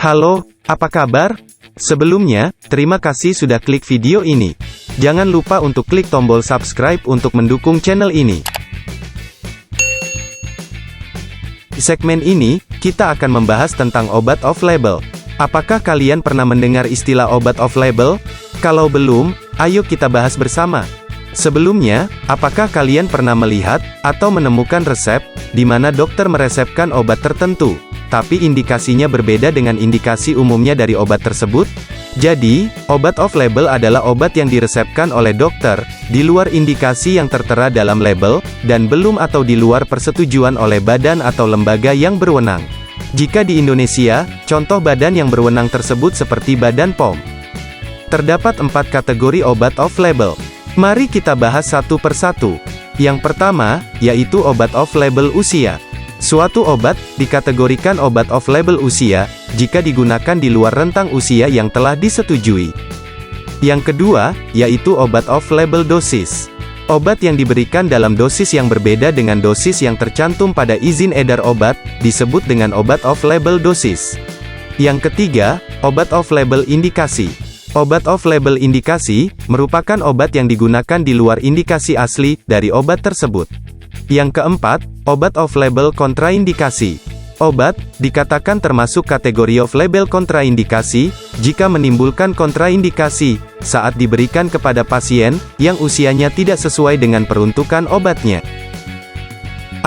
Halo, apa kabar? Sebelumnya, terima kasih sudah klik video ini. Jangan lupa untuk klik tombol subscribe untuk mendukung channel ini. Di segmen ini, kita akan membahas tentang obat off-label. Apakah kalian pernah mendengar istilah obat off-label? Kalau belum, ayo kita bahas bersama. Sebelumnya, apakah kalian pernah melihat atau menemukan resep di mana dokter meresepkan obat tertentu, tapi indikasinya berbeda dengan indikasi umumnya dari obat tersebut? Jadi, obat off-label adalah obat yang diresepkan oleh dokter, di luar indikasi yang tertera dalam label, dan belum atau di luar persetujuan oleh badan atau lembaga yang berwenang. Jika di Indonesia, contoh badan yang berwenang tersebut seperti Badan POM. Terdapat 4 kategori obat off-label. Mari kita bahas satu persatu. Yang pertama, yaitu obat off-label usia. Suatu obat dikategorikan obat off-label usia jika digunakan di luar rentang usia yang telah disetujui. Yang kedua, yaitu obat off-label dosis. Obat yang diberikan dalam dosis yang berbeda dengan dosis yang tercantum pada izin edar obat disebut dengan obat off-label dosis. Yang ketiga, obat off-label indikasi. Obat off-label indikasi merupakan obat yang digunakan di luar indikasi asli dari obat tersebut. Yang keempat, obat off-label kontraindikasi. Obat dikatakan termasuk kategori off-label kontraindikasi jika menimbulkan kontraindikasi saat diberikan kepada pasien yang usianya tidak sesuai dengan peruntukan obatnya.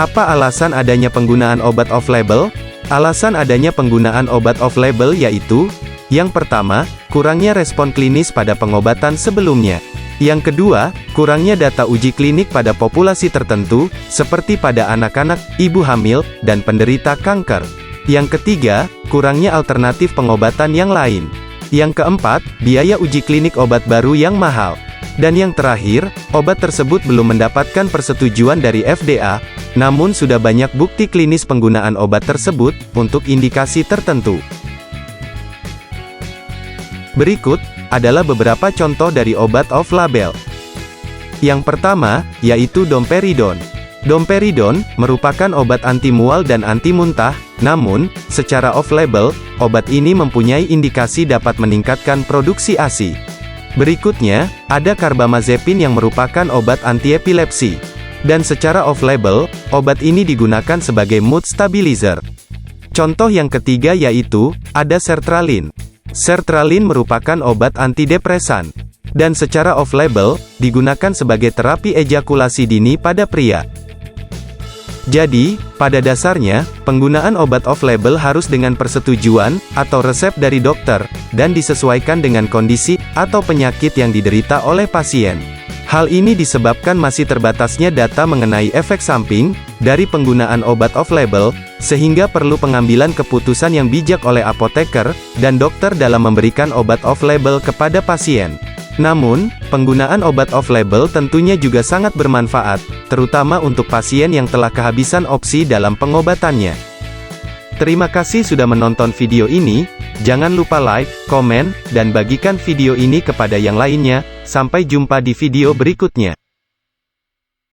Apa alasan adanya penggunaan obat off-label? Alasan adanya penggunaan obat off-label yaitu: yang pertama, kurangnya respon klinis pada pengobatan sebelumnya. Yang kedua, kurangnya data uji klinik pada populasi tertentu, seperti pada anak-anak, ibu hamil, dan penderita kanker. Yang ketiga, kurangnya alternatif pengobatan yang lain. Yang keempat, biaya uji klinik obat baru yang mahal. Dan yang terakhir, obat tersebut belum mendapatkan persetujuan dari FDA, namun sudah banyak bukti klinis penggunaan obat tersebut untuk indikasi tertentu. Berikut adalah beberapa contoh dari obat off-label. Yang pertama, yaitu domperidon. Domperidon merupakan obat anti mual dan anti muntah, namun, secara off-label, obat ini mempunyai indikasi dapat meningkatkan produksi ASI. Berikutnya, ada karbamazepin yang merupakan obat anti-epilepsi. Dan secara off-label, obat ini digunakan sebagai mood stabilizer. Contoh yang ketiga yaitu, ada sertralin. Sertralin merupakan obat antidepresan, dan secara off-label, digunakan sebagai terapi ejakulasi dini pada pria. Jadi, pada dasarnya, penggunaan obat off-label harus dengan persetujuan, atau resep dari dokter, dan disesuaikan dengan kondisi, atau penyakit yang diderita oleh pasien. Hal ini disebabkan masih terbatasnya data mengenai efek samping dari penggunaan obat off-label, sehingga perlu pengambilan keputusan yang bijak oleh apoteker dan dokter dalam memberikan obat off-label kepada pasien. Namun, penggunaan obat off-label tentunya juga sangat bermanfaat, terutama untuk pasien yang telah kehabisan opsi dalam pengobatannya. Terima kasih sudah menonton video ini. Jangan lupa like, komen, dan bagikan video ini kepada yang lainnya. Sampai jumpa di video berikutnya.